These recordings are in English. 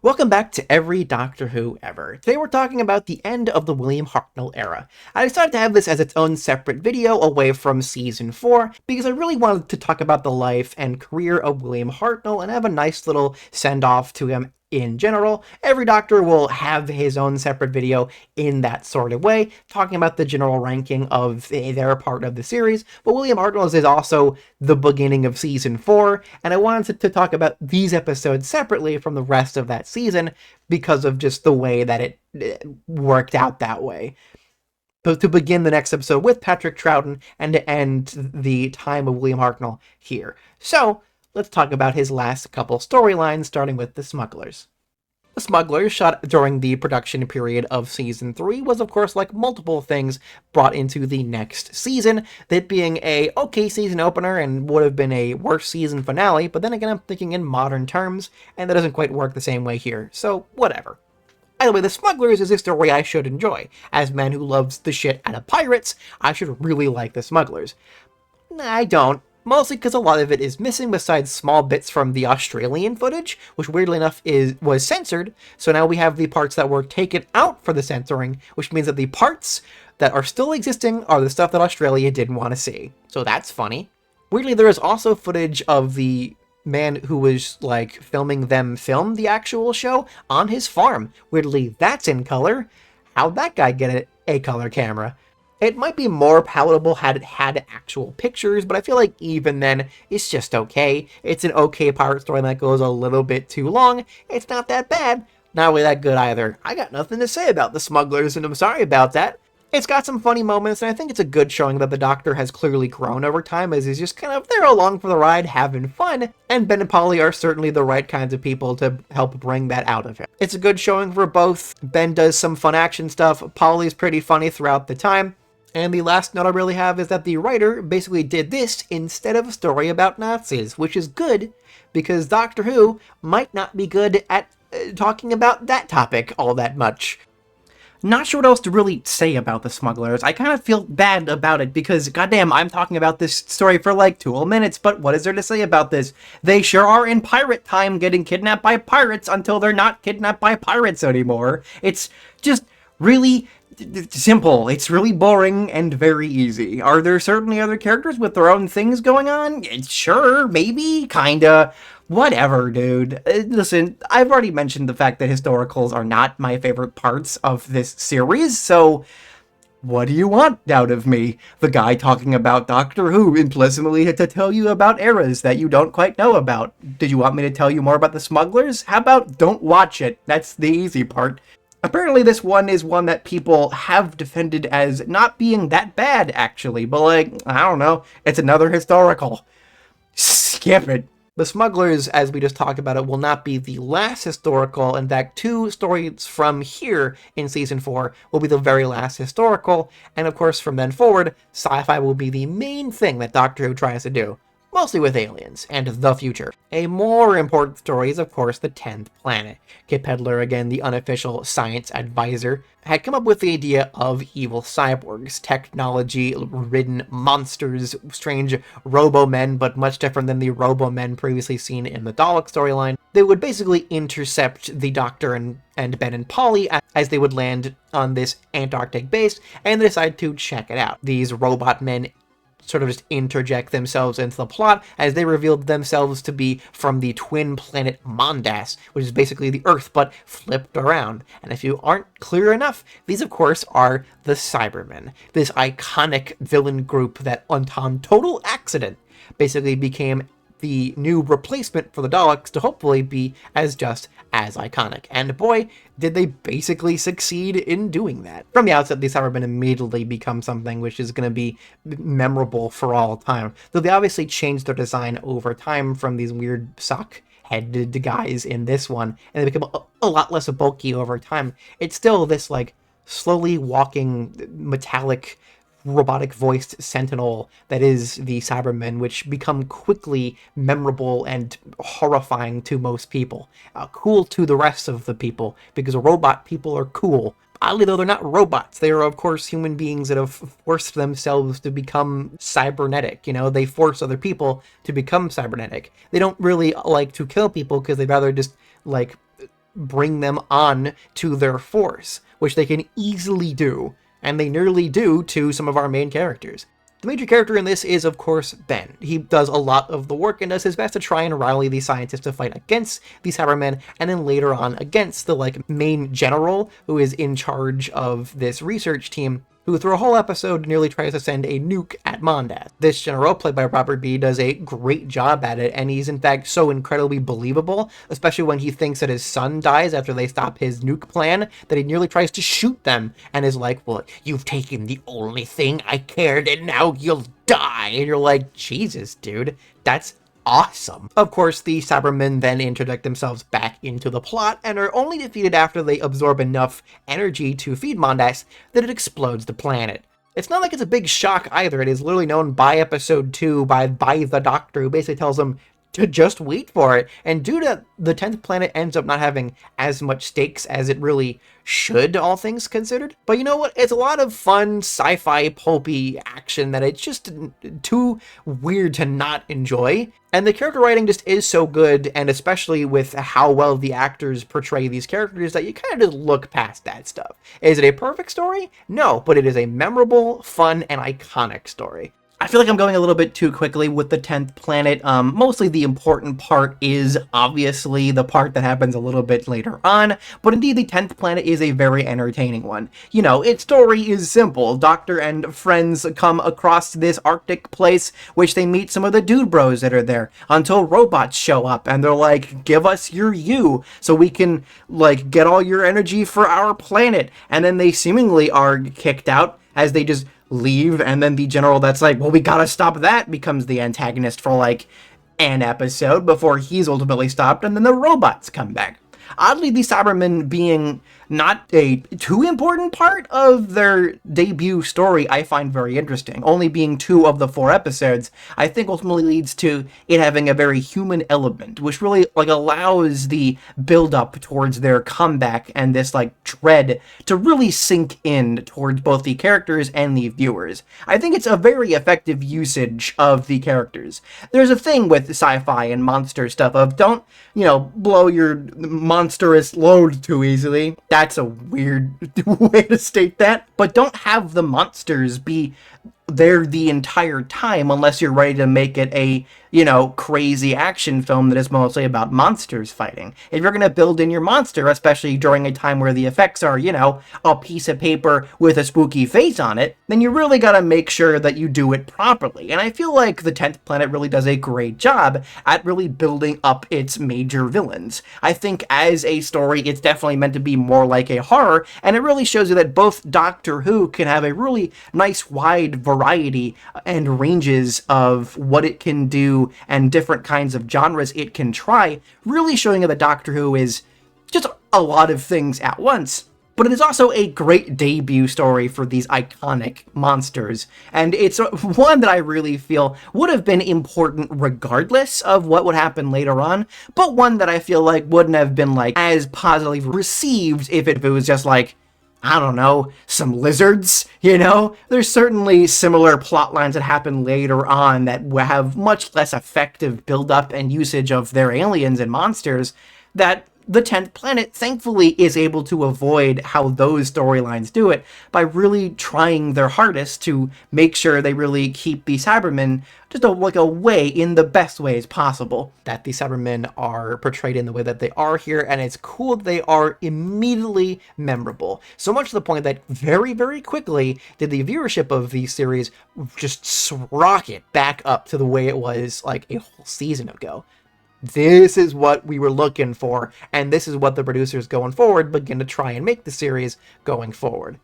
Welcome back to Every Doctor Who Ever. Today we're talking about the end of the William Hartnell era. I decided to have this as its own separate video away from Season 4 because I really wanted to talk about the life and career of William Hartnell and have a nice little send-off to him in general. Every Doctor will have his own separate video in that sort of way, talking about the general ranking of their part of the series, but William Hartnell's is also the beginning of Season 4, and I wanted to talk about these episodes separately from the rest of that season because of just the way that it worked out that way. But to begin the next episode with Patrick Troughton and to end the time of William Hartnell here. So, let's talk about his last couple storylines, starting with The Smugglers. The Smugglers, shot during the production period of Season 3, was of course like multiple things brought into the next season, that being a okay season opener and would have been a worse season finale, but then again I'm thinking in modern terms, and that doesn't quite work the same way here, so whatever. Either way, The Smugglers is a story I should enjoy. As a man who loves the shit out of pirates, I should really like The Smugglers. I don't. Mostly because a lot of it is missing besides small bits from the Australian footage, which weirdly enough was censored, so now we have the parts that were taken out for the censoring, which means that the parts that are still existing are the stuff that Australia didn't want to see. So that's funny. Weirdly, there is also footage of the man who was, like, filming them film the actual show on his farm. Weirdly, that's in color. How'd that guy get a color camera? It might be more palatable had it had actual pictures, but I feel like even then, it's just okay. It's an okay pirate story that goes a little bit too long. It's not that bad. Not really that good either. I got nothing to say about The Smugglers, and I'm sorry about that. It's got some funny moments, and I think it's a good showing that the Doctor has clearly grown over time, as he's just kind of there along for the ride, having fun, and Ben and Polly are certainly the right kinds of people to help bring that out of him. It's a good showing for both. Ben does some fun action stuff, Polly's pretty funny throughout the time. And the last note I really have is that the writer basically did this instead of a story about Nazis, which is good, because Doctor Who might not be good at talking about that topic all that much. Not sure what else to really say about The Smugglers. I kind of feel bad about it because, goddamn, I'm talking about this story for like 2 whole minutes, but what is there to say about this? They sure are in pirate time getting kidnapped by pirates until they're not kidnapped by pirates anymore. It's just really simple. It's really boring and very easy. Are there certainly other characters with their own things going on? Sure, maybe, kinda. Whatever, dude. Listen, I've already mentioned the fact that historicals are not my favorite parts of this series, so what do you want out of me? The guy talking about Doctor Who implicitly to tell you about eras that you don't quite know about. Did you want me to tell you more about The Smugglers? How about don't watch it? That's the easy part. Apparently this one is one that people have defended as not being that bad, actually, but like, I don't know, it's another historical. Skip it. The Smugglers, as we just talked about it, will not be the last historical. In fact, 2 stories from here in Season 4 will be the very last historical, and of course from then forward, sci-fi will be the main thing that Doctor Who tries to do. Mostly with aliens, and the future. A more important story is, of course, the 10th planet. Kit Pedler, again the unofficial science advisor, had come up with the idea of evil cyborgs, technology-ridden monsters, strange robo-men, but much different than the robo-men previously seen in the Dalek storyline. They would basically intercept the Doctor and Ben and Polly as they would land on this Antarctic base, and they decide to check it out. These robot men sort of just interject themselves into the plot as they revealed themselves to be from the twin planet Mondas, which is basically the Earth but flipped around. And if you aren't clear enough, these of course are the Cybermen, this iconic villain group that on total accident basically became the new replacement for the Daleks to hopefully be just as iconic. And boy, did they basically succeed in doing that. From the outset, the Cybermen immediately become something which is going to be memorable for all time. Though they obviously changed their design over time from these weird sock-headed guys in this one, and they become a lot less bulky over time. It's still this, like, slowly walking metallic robotic-voiced sentinel that is the Cybermen, which become quickly memorable and horrifying to most people. Cool to the rest of the people, because robot people are cool. Oddly though, they're not robots. They are, of course, human beings that have forced themselves to become cybernetic. You know, they force other people to become cybernetic. They don't really like to kill people because they'd rather just, like, bring them on to their force, which they can easily do, and they nearly do to some of our main characters. The major character in this is, of course, Ben. He does a lot of the work and does his best to try and rally the scientists to fight against the Cybermen, and then later on against the, main general who is in charge of this research team, who through a whole episode nearly tries to send a nuke at Mondas. This general, played by Robert B., does a great job at it, and he's in fact so incredibly believable, especially when he thinks that his son dies after they stop his nuke plan, that he nearly tries to shoot them, and is like, well, you've taken the only thing I cared, and now you'll die. And you're like, Jesus, dude, that's awesome. Of course, the Cybermen then interject themselves back into the plot and are only defeated after they absorb enough energy to feed Mondas that it explodes the planet. It's not like it's a big shock either. It is literally known by episode 2 by the Doctor, who basically tells them to just wait for it. And due to the 10th planet ends up not having as much stakes as it really should, all things considered. But you know what? It's a lot of fun sci-fi pulpy action that it's just too weird to not enjoy. And the character writing just is so good, and especially with how well the actors portray these characters, that you kind of just look past that stuff. Is it a perfect story? No, but it is a memorable, fun, and iconic story. I feel like I'm going a little bit too quickly with the 10th planet. Mostly the important part is obviously the part that happens a little bit later on, but indeed the 10th planet is a very entertaining one. You know, its story is simple. Doctor and friends come across this Arctic place, which they meet some of the dude bros that are there, until robots show up, and they're like, give us your you, so we can, get all your energy for our planet. And then they seemingly are kicked out as they just leave, and then the general that's like, well, we gotta stop that, becomes the antagonist for an episode before he's ultimately stopped, and then the robots come back. Oddly, the Cybermen being not a too important part of their debut story, I find very interesting. Only being 2 of the 4 episodes, I think ultimately leads to it having a very human element, which really allows the build-up towards their comeback and this dread to really sink in towards both the characters and the viewers. I think it's a very effective usage of the characters. There's a thing with sci-fi and monster stuff of don't, blow your monstrous load too easily. That's a weird way to state that. But don't have the monsters be there the entire time unless you're ready to make it a, crazy action film that is mostly about monsters fighting. If you're going to build in your monster, especially during a time where the effects are, a piece of paper with a spooky face on it, then you really got to make sure that you do it properly. And I feel like the 10th planet really does a great job at really building up its major villains. I think as a story, it's definitely meant to be more like a horror, and it really shows you that both Doctor Who can have a really nice wide variety and ranges of what it can do and different kinds of genres it can try, really showing that Doctor Who is just a lot of things at once. But it is also a great debut story for these iconic monsters, and it's one that I really feel would have been important regardless of what would happen later on, but one that I feel like wouldn't have been as positively received if it was just I don't know, some lizards, There's certainly similar plot lines that happen later on that have much less effective build-up and usage of their aliens and monsters that the 10th planet, thankfully, is able to avoid how those storylines do it by really trying their hardest to make sure they really keep the Cybermen just away in the best ways possible. That the Cybermen are portrayed in the way that they are here, and it's cool that they are immediately memorable. So much to the point that very, very quickly did the viewership of the series just rocket back up to the way it was a whole season ago. This is what we were looking for, and this is what the producers going forward begin to try and make the series going forward.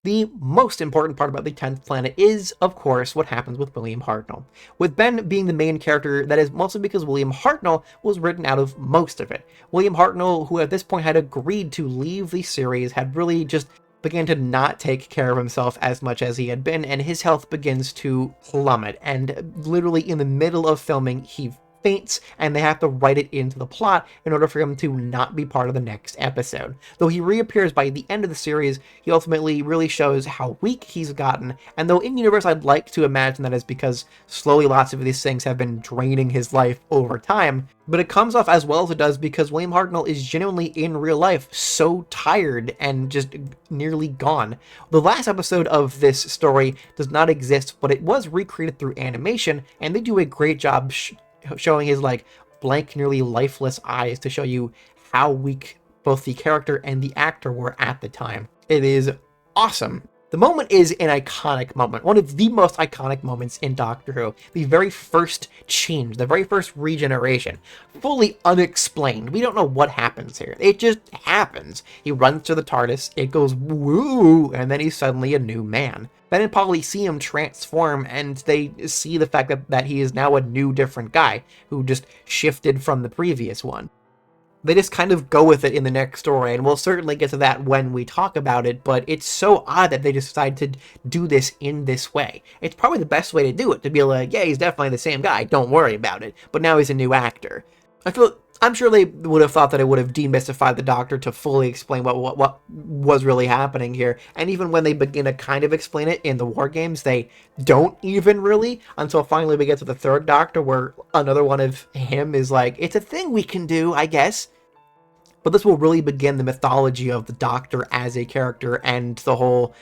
The most important part about the 10th planet is, of course, what happens with William Hartnell. With Ben being the main character, that is mostly because William Hartnell was written out of most of it. William Hartnell, who at this point had agreed to leave the series, had really just began to not take care of himself as much as he had been, and his health begins to plummet, and literally in the middle of filming, he faints, and they have to write it into the plot in order for him to not be part of the next episode. Though he reappears by the end of the series, he ultimately really shows how weak he's gotten, and though in-universe I'd like to imagine that is because slowly lots of these things have been draining his life over time, but it comes off as well as it does because William Hartnell is genuinely in real life so tired and just nearly gone. The last episode of this story does not exist, but it was recreated through animation, and they do a great job showing his like blank, nearly lifeless eyes to show you how weak both the character and the actor were at the time. It is awesome. The moment is an iconic moment, one of the most iconic moments in Doctor Who. The very first change, the very first regeneration, fully unexplained. We don't know what happens here. It just happens. He runs to the TARDIS, it goes woo, and then he's suddenly a new man. Ben and Polly see him transform, and they see the fact that he is now a new, different guy who just shifted from the previous one. They just kind of go with it in the next story, and we'll certainly get to that when we talk about it, but it's so odd that they decide to do this in this way. It's probably the best way to do it, to be like, yeah, he's definitely the same guy, don't worry about it, but now he's a new actor. I'm sure they would have thought that it would have demystified the Doctor to fully explain what was really happening here, and even when they begin to kind of explain it in the War Games, they don't even really, until finally we get to the third Doctor, where another one of him is like, it's a thing we can do, I guess. But this will really begin the mythology of the Doctor as a character and the whole,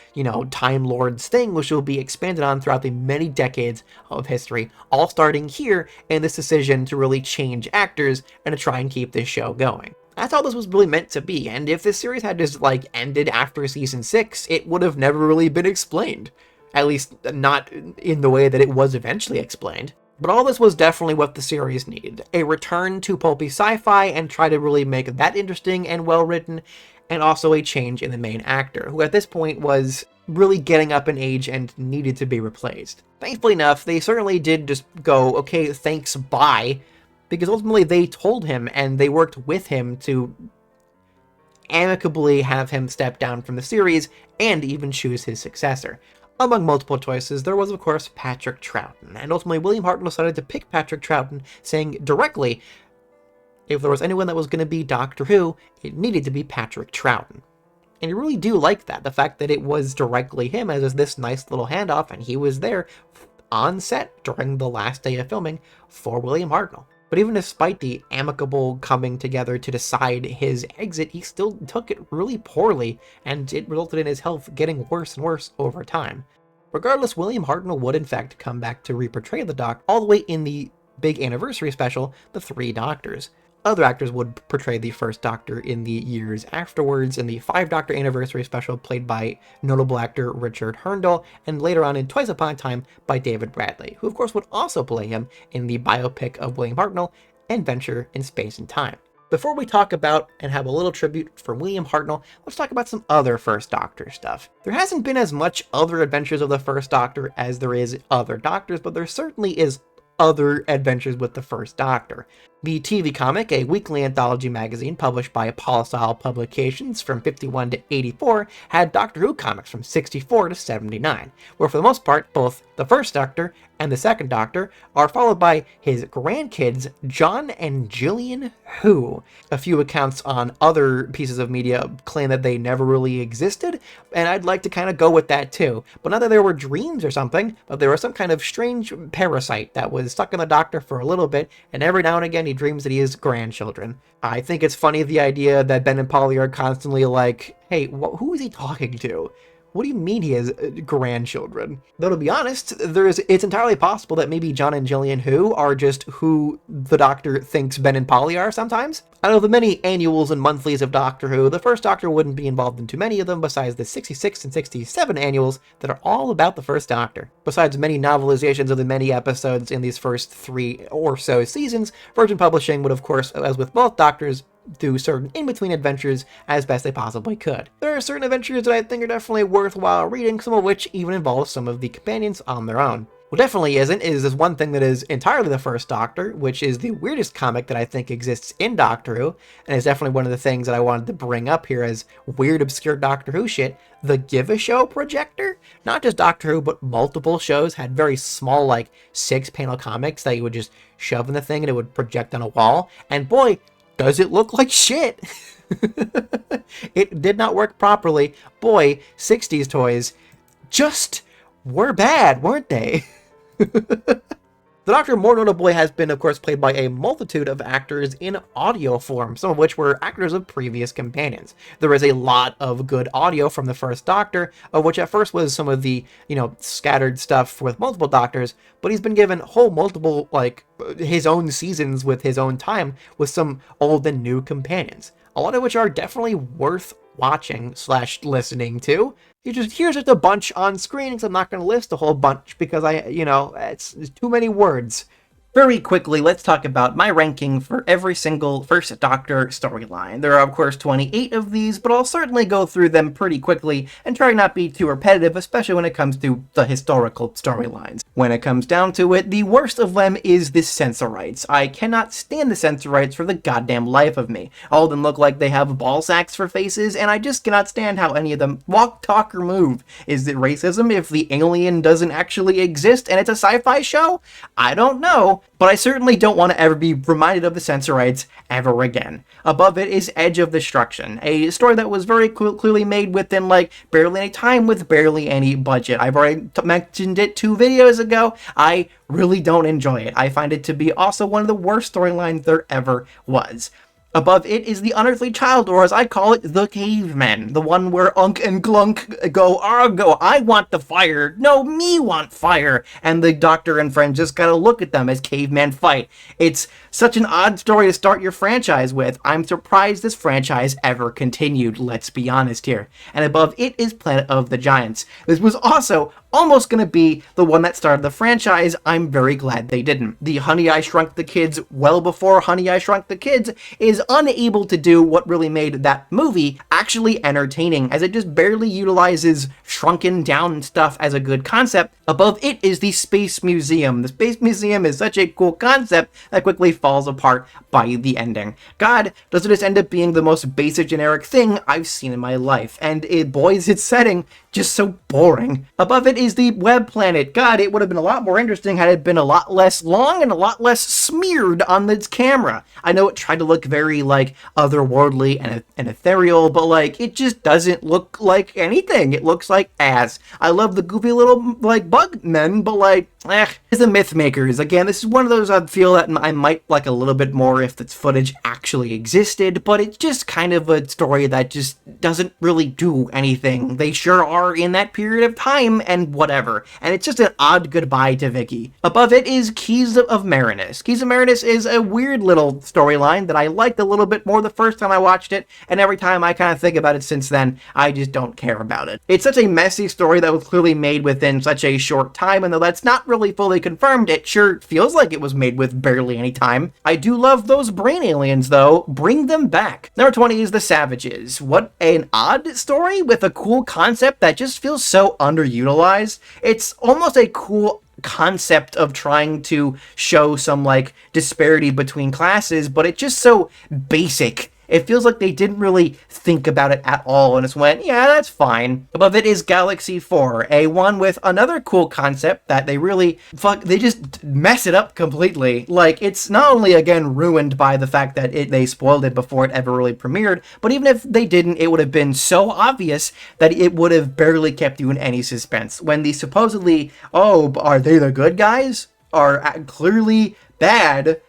Time Lords thing, which will be expanded on throughout the many decades of history, all starting here in this decision to really change actors and to try and keep this show going. That's all this was really meant to be, and if this series had just, ended after season 6, it would have never really been explained. At least, not in the way that it was eventually explained. But all this was definitely what the series needed. A return to pulpy sci-fi and try to really make that interesting and well-written, and also a change in the main actor, who at this point was really getting up in age and needed to be replaced. Thankfully enough, they certainly did just go, okay, thanks, bye, because ultimately they told him and they worked with him to amicably have him step down from the series and even choose his successor. Among multiple choices, there was of course Patrick Troughton, and ultimately William Hartnell decided to pick Patrick Troughton, saying directly, if there was anyone that was going to be Doctor Who, it needed to be Patrick Troughton. And I really do like that, the fact that it was directly him as this nice little handoff, and he was there on set during the last day of filming for William Hartnell. But even despite the amicable coming together to decide his exit, he still took it really poorly, and it resulted in his health getting worse and worse over time. Regardless, William Hartnell would in fact come back to re-portray the Doctor all the way in the big anniversary special, The Three Doctors. Other actors would portray the first Doctor in the years afterwards in the 5 Doctor anniversary special played by notable actor Richard Hartnell, and later on in Twice Upon a Time by David Bradley, who of course would also play him in the biopic of William Hartnell, Adventure in Space and Time. Before we talk about and have a little tribute for William Hartnell, let's talk about some other First Doctor stuff. There hasn't been as much other adventures of the First Doctor as there is other Doctors, but there certainly is other adventures with the First Doctor. The TV comic, a weekly anthology magazine published by Polystyle Publications from 51 to 84, had Doctor Who comics from 64 to 79, where for the most part, both the First Doctor and the Second Doctor are followed by his grandkids, John and Gillian Who. A few accounts on other pieces of media claim that they never really existed, and I'd like to kind of go with that too. But not that there were dreams or something, but there was some kind of strange parasite that was stuck in the Doctor for a little bit, and every now and again he dreams that he has grandchildren. I think it's funny the idea that Ben and Polly are constantly like, hey, who is he talking to? What do you mean he has grandchildren? Though to be honest, it's entirely possible that maybe John and Gillian Who are just who the Doctor thinks Ben and Polly are sometimes. Out of the many annuals and monthlies of Doctor Who, the First Doctor wouldn't be involved in too many of them besides the 66 and 67 annuals that are all about the First Doctor. Besides many novelizations of the many episodes in these first 3 or so seasons, Virgin Publishing would of course, as with both Doctors, do certain in-between adventures as best they possibly could. There are certain adventures that I think are definitely worthwhile reading, some of which even involve some of the companions on their own. Well, definitely isn't. Is one thing that is entirely the first Doctor, which is the weirdest comic that I think exists in Doctor Who, and is definitely one of the things that I wanted to bring up here as weird, obscure Doctor Who shit. The Give a Show projector, not just Doctor Who, but multiple shows had very small, like 6-panel comics that you would just shove in the thing and it would project on a wall. And boy, does it look like shit! It did not work properly. Boy, 60s toys just were bad, weren't they? The Doctor, more notably, has been, of course, played by a multitude of actors in audio form, some of which were actors of previous companions. There is a lot of good audio from the first Doctor, of which at first was some of the, scattered stuff with multiple Doctors, but he's been given whole multiple, his own seasons with his own time with some old and new companions. A lot of which are definitely worth watching / listening to. Here's just a bunch on screen, because I'm not going to list a whole bunch because it's too many words. Very quickly, let's talk about my ranking for every single First Doctor storyline. There are, of course, 28 of these, but I'll certainly go through them pretty quickly and try not to be too repetitive, especially when it comes to the historical storylines. When it comes down to it, the worst of them is the Sensorites. I cannot stand the Sensorites for the goddamn life of me. All of them look like they have ball sacks for faces, and I just cannot stand how any of them walk, talk, or move. Is it racism if the alien doesn't actually exist and it's a sci-fi show? I don't know. But I certainly don't want to ever be reminded of the Sensorites ever again. Above it is Edge of Destruction, a story that was very clearly made within, barely any time with barely any budget. I've already mentioned it 2 videos ago. I really don't enjoy it. I find it to be also one of the worst storylines there ever was. Above it is the Unearthly Child, or as I call it, the Cavemen. The one where Unk and Glunk go, Argo, I want the fire. No, me want fire. And the Doctor and friends just gotta look at them as cavemen fight. It's such an odd story to start your franchise with. I'm surprised this franchise ever continued, let's be honest here. And above it is Planet of the Giants. This was also almost going to be the one that started the franchise. I'm very glad they didn't. The Honey, I Shrunk the Kids, well before Honey, I Shrunk the Kids, is unable to do what really made that movie actually entertaining, as it just barely utilizes shrunken down stuff as a good concept. Above it is the Space Museum. The Space Museum is such a cool concept that quickly falls apart by the ending. God, does it just end up being the most basic generic thing I've seen in my life, and boy is its setting just so boring. Above it is the Web Planet. God, it would have been a lot more interesting had it been a lot less long and a lot less smeared on its camera. I know it tried to look very, otherworldly and ethereal, but, it just doesn't look like anything. It looks like ass. I love the goofy little, bug men, but, it's the Myth Makers. Again, this is one of those I feel that I might like a little bit more if this footage actually existed, but it's just kind of a story that just doesn't really do anything. They sure are in that period of time, and whatever. And it's just an odd goodbye to Vicky. Above it is Keys of Marinus. Keys of Marinus is a weird little storyline that I liked a little bit more the first time I watched it, and every time I kind of think about it since then, I just don't care about it. It's such a messy story that was clearly made within such a short time, and though that's not really fully confirmed, it sure feels like it was made with barely any time. I do love those brain aliens, though. Bring them back. Number 20 is The Savages. What an odd story with a cool concept that just feels so underutilized. It's almost a cool concept of trying to show some disparity between classes, but it's just so basic. It feels like they didn't really think about it at all and just went, yeah, that's fine. Above it is Galaxy 4, a one with another cool concept that they really they just mess it up completely. It's not only, again, ruined by the fact that they spoiled it before it ever really premiered, but even if they didn't, it would have been so obvious that it would have barely kept you in any suspense. When the supposedly, are they the good guys? Are clearly bad,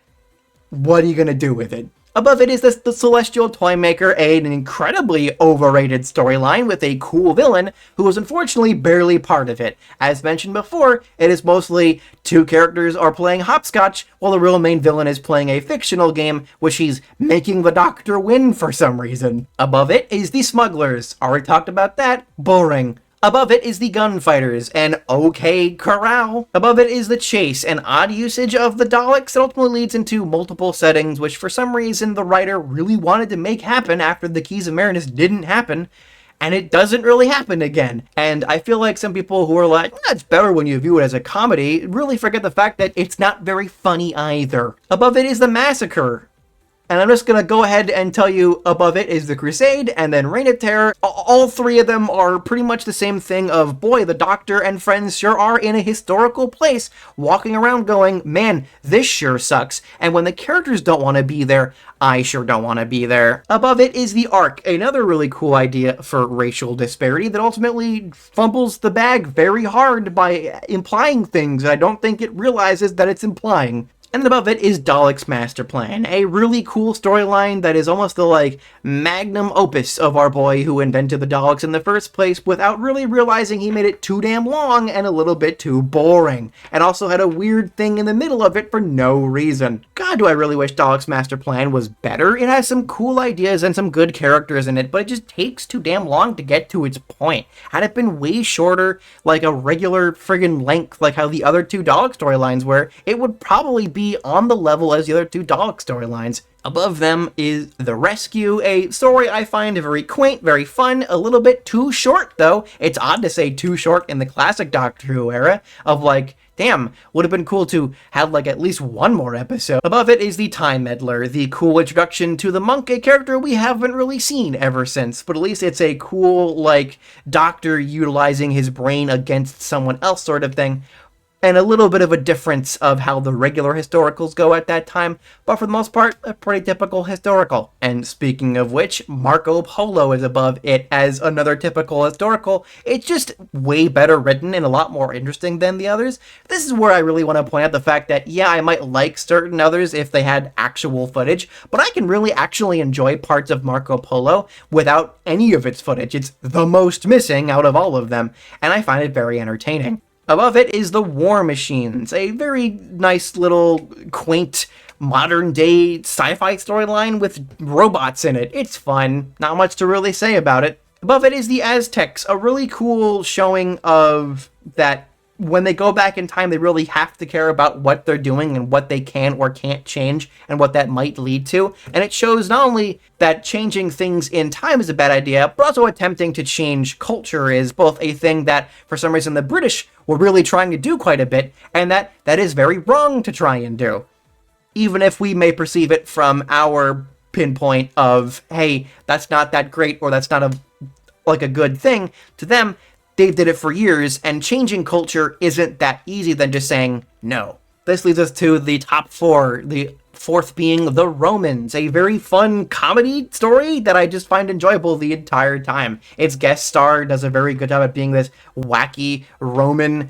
what are you gonna do with it? Above it is the Celestial Toymaker, an incredibly overrated storyline with a cool villain who is unfortunately barely part of it. As mentioned before, it is mostly 2 characters are playing hopscotch while the real main villain is playing a fictional game which he's making the Doctor win for some reason. Above it is the Smugglers. Already talked about that. Boring. Above it is the Gunfighters, an okay corral. Above it is the Chase, an odd usage of the Daleks that ultimately leads into multiple settings, which for some reason the writer really wanted to make happen after the Keys of Marinus didn't happen. and it doesn't really happen again. And I feel like some people who are like, it's better when you view it as a comedy, really forget the fact that it's not very funny either. Above it is the Massacre. And I'm just gonna go ahead and tell you, above it is the Crusade, and then Reign of Terror. All three of them are pretty much the same thing of, boy, the Doctor and friends sure are in a historical place, walking around going, man, this sure sucks. And when the characters don't want to be there, I sure don't want to be there. Above it is the Ark, another really cool idea for racial disparity that ultimately fumbles the bag very hard by implying things I don't think it realizes that it's implying. And above it is Dalek's Master Plan, a really cool storyline that is almost the, like, magnum opus of our boy who invented the Daleks in the first place without really realizing he made it too damn long and a little bit too boring, and also had a weird thing in the middle of it for no reason. God, do I really wish Dalek's Master Plan was better. It has some cool ideas and some good characters in it, but it just takes too damn long to get to its point. Had it been way shorter, like a regular friggin' length, like how the other two Dalek storylines were, it would probably be on the level as the other two Dalek storylines. Above them is The Rescue, a story I find very quaint, very fun, a little bit too short though. It's odd to say too short in the classic Doctor Who era of like, damn, would have been cool to have like at least one more episode. Above it is the Time Meddler, the cool introduction to the monk, a character we haven't really seen ever since, but at least it's a cool, like, Doctor utilizing his brain against someone else sort of thing. And a little bit of a difference of how the regular historicals go at that time, but for the most part, a pretty typical historical. And speaking of which, Marco Polo is above it as another typical historical. It's just way better written and a lot more interesting than the others. This is where I really want to point out the fact that, yeah, I might like certain others if they had actual footage, but I can really actually enjoy parts of Marco Polo without any of its footage. It's the most missing out of all of them, and I find it very entertaining. Above it is the War Machines, a very nice little quaint modern-day sci-fi storyline with robots in it. It's fun, not much to really say about it. Above it is the Aztecs, a really cool showing of that when they go back in time, they really have to care about what they're doing and what they can or can't change and what that might lead to. And it shows not only that changing things in time is a bad idea, but also attempting to change culture is both a thing that, for some reason, the British were really trying to do quite a bit, and that is very wrong to try and do. Even if we may perceive it from our pinpoint of, hey, that's not that great, or that's not a good thing, to them, they did it for years, and changing culture isn't that easy than just saying no. This leads us to the top four, the fourth being The Romans, a very fun comedy story that I just find enjoyable the entire time. Its guest star does a very good job at being this wacky Roman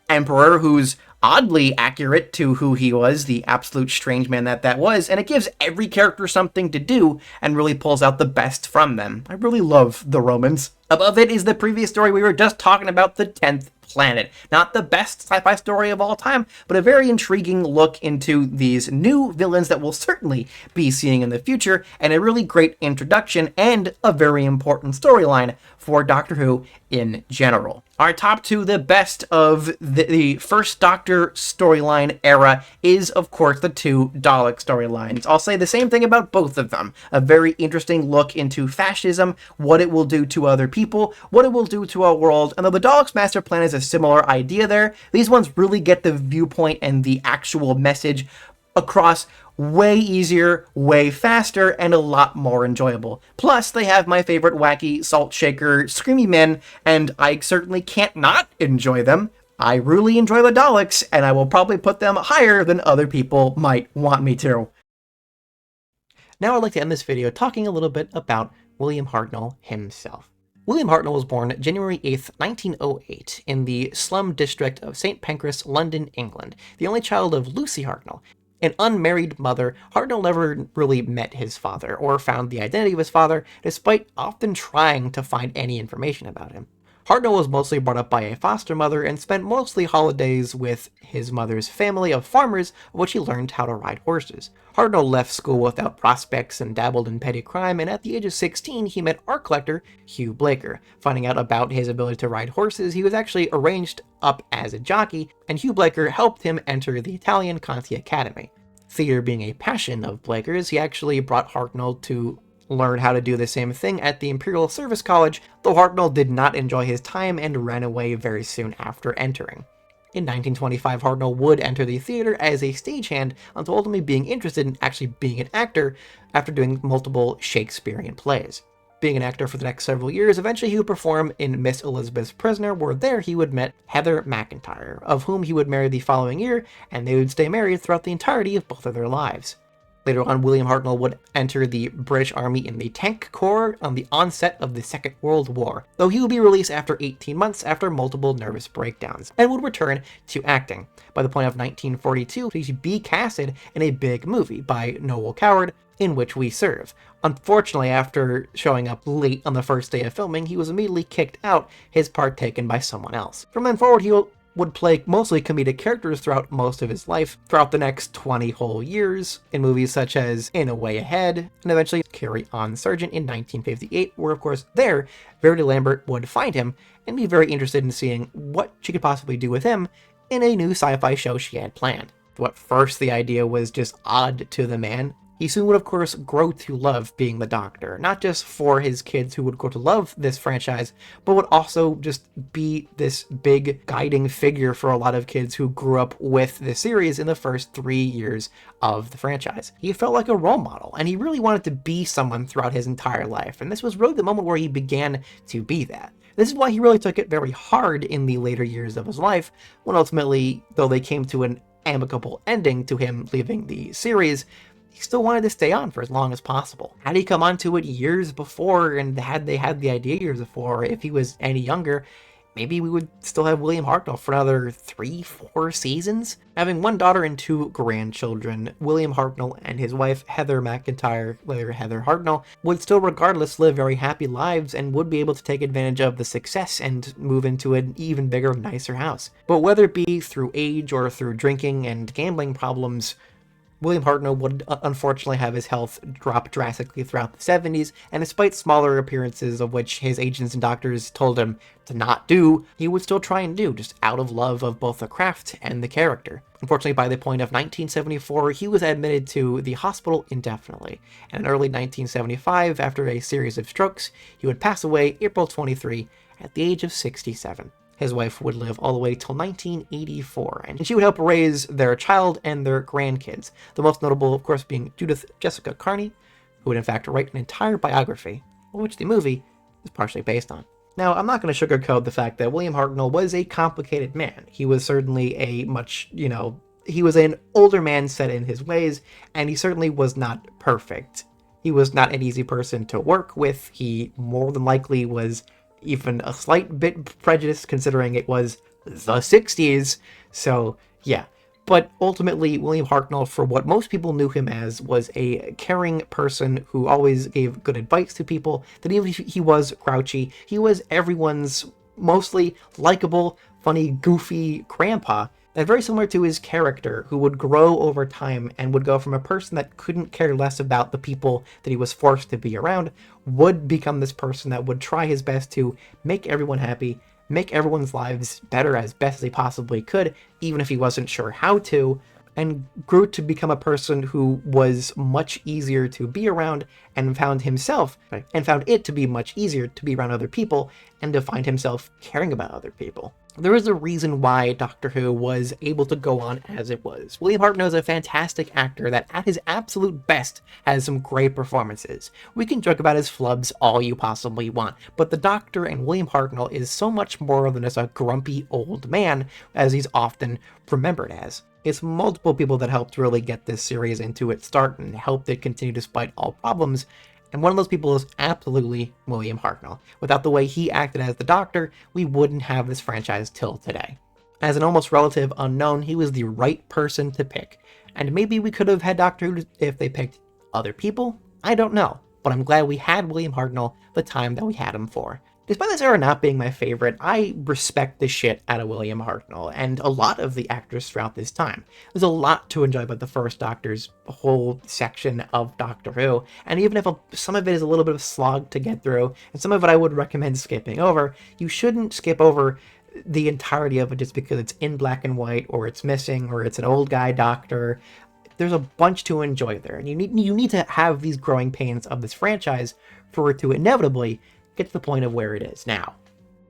emperor who's oddly accurate to who he was, the absolute strange man that was, and it gives every character something to do and really pulls out the best from them. I really love The Romans. Above it is the previous story we were just talking about, The 10th Planet. Not the best sci-fi story of all time, but a very intriguing look into these new villains that we'll certainly be seeing in the future, and a really great introduction and a very important storyline for Doctor Who in general. Our top two, the best of the first Doctor storyline era, is of course the two Dalek storylines. I'll say the same thing about both of them. A very interesting look into fascism, what it will do to other people, what it will do to our world, and though the Dalek's Master Plan is a similar idea there, these ones really get the viewpoint and the actual message across way easier, way faster, and a lot more enjoyable. Plus, they have my favorite wacky, salt shaker, screamy men, and I certainly can't not enjoy them. I really enjoy the Daleks, and I will probably put them higher than other people might want me to. Now I'd like to end this video talking a little bit about William Hartnell himself. William Hartnell was born January 8th, 1908, in the slum district of St. Pancras, London, England, the only child of Lucy Hartnell. An unmarried mother, Hartnell never really met his father or found the identity of his father, despite often trying to find any information about him. Hartnell was mostly brought up by a foster mother and spent mostly holidays with his mother's family of farmers, of which he learned how to ride horses. Hartnell left school without prospects and dabbled in petty crime, and at the age of 16 he met art collector Hugh Blaker. Finding out about his ability to ride horses, he was actually arranged up as a jockey, and Hugh Blaker helped him enter the Italian Conti Academy. Theater being a passion of Blaker's, he actually brought Hartnell to learn how to do the same thing at the Imperial Service College, though Hartnell did not enjoy his time and ran away very soon after entering. In 1925, Hartnell would enter the theater as a stagehand until ultimately being interested in actually being an actor after doing multiple Shakespearean plays. Being an actor for the next several years, eventually he would perform in Miss Elizabeth's Prisoner, where there he would meet Heather McIntyre, of whom he would marry the following year, and they would stay married throughout the entirety of both of their lives. Later on, William Hartnell would enter the British Army in the Tank Corps on the onset of the Second World War, though he would be released after 18 months after multiple nervous breakdowns, and would return to acting. By the point of 1942, he would be casted in a big movie by Noel Coward, In Which We Serve. Unfortunately, after showing up late on the first day of filming, he was immediately kicked out, his part taken by someone else. From then forward, he would play mostly comedic characters throughout most of his life, throughout the next 20 whole years, in movies such as In a Way Ahead, and eventually Carry On Sergeant in 1958, where of course there, Verity Lambert would find him and be very interested in seeing what she could possibly do with him in a new sci-fi show she had planned. What first the idea was just odd to the man, he soon would of course grow to love being the Doctor, not just for his kids who would grow to love this franchise, but would also just be this big guiding figure for a lot of kids who grew up with the series in the first 3 years of the franchise. He felt like a role model, and he really wanted to be someone throughout his entire life, and this was really the moment where he began to be that. This is why he really took it very hard in the later years of his life, when ultimately, though they came to an amicable ending to him leaving the series, he still wanted to stay on for as long as possible. Had he come onto it years before, and had they had the idea years before, if he was any younger, maybe we would still have William Hartnell for another 3-4 seasons? Having one daughter and 2 grandchildren, William Hartnell and his wife, Heather McIntyre, later Heather Hartnell, would still regardless live very happy lives and would be able to take advantage of the success and move into an even bigger, nicer house. But whether it be through age or through drinking and gambling problems, William Hartnell would unfortunately have his health drop drastically throughout the 70s, and despite smaller appearances of which his agents and doctors told him to not do, he would still try and do, just out of love of both the craft and the character. Unfortunately, by the point of 1974, he was admitted to the hospital indefinitely, and in early 1975, after a series of strokes, he would pass away April 23 at the age of 67. His wife would live all the way till 1984, and she would help raise their child and their grandkids, the most notable, of course, being Judith Jessica Carney, who would in fact write an entire biography, which the movie is partially based on. Now, I'm not going to sugarcoat the fact that William Hartnell was a complicated man. He was certainly a much, he was an older man set in his ways, and he certainly was not perfect. He was not an easy person to work with. He more than likely was even a slight bit prejudiced, considering it was the 60s, so yeah. But ultimately, William Hartnell, for what most people knew him as, was a caring person who always gave good advice to people, that even if he was grouchy, he was everyone's mostly likable, funny, goofy grandpa, and very similar to his character, who would grow over time and would go from a person that couldn't care less about the people that he was forced to be around, would become this person that would try his best to make everyone happy, make everyone's lives better as best as he possibly could, even if he wasn't sure how to, and grew to become a person who was much easier to be around, and found it to be much easier to be around other people, and to find himself caring about other people. There is a reason why Doctor Who was able to go on as it was. William Hartnell is a fantastic actor that at his absolute best has some great performances. We can joke about his flubs all you possibly want, but the Doctor and William Hartnell is so much more than just a grumpy old man, as he's often remembered as. It's multiple people that helped really get this series into its start and helped it continue despite all problems, and one of those people is absolutely William Hartnell. Without the way he acted as the Doctor, we wouldn't have this franchise till today. As an almost relative unknown, he was the right person to pick, and maybe we could have had Doctor Who if they picked other people? I don't know, but I'm glad we had William Hartnell the time that we had him for. Despite this era not being my favorite, I respect the shit out of William Hartnell, and a lot of the actors throughout this time. There's a lot to enjoy about the first Doctor's whole section of Doctor Who, and even if some of it is a little bit of a slog to get through, and some of it I would recommend skipping over, you shouldn't skip over the entirety of it just because it's in black and white, or it's missing, or it's an old guy doctor. there's a bunch to enjoy there, and you need to have these growing pains of this franchise for it to inevitably get to the point of where it is now.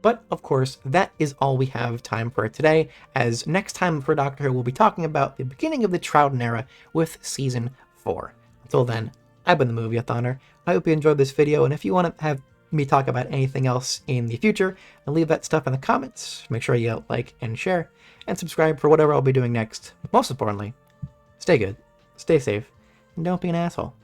But, of course, that is all we have time for today, as next time for Doctor Who, we'll be talking about the beginning of the Troughton era with Season 4. Until then, I've been the Movie-a-thoner. I hope you enjoyed this video, and if you want to have me talk about anything else in the future, then leave that stuff in the comments. Make sure you like and share, and subscribe for whatever I'll be doing next. Most importantly, stay good, stay safe, and don't be an asshole.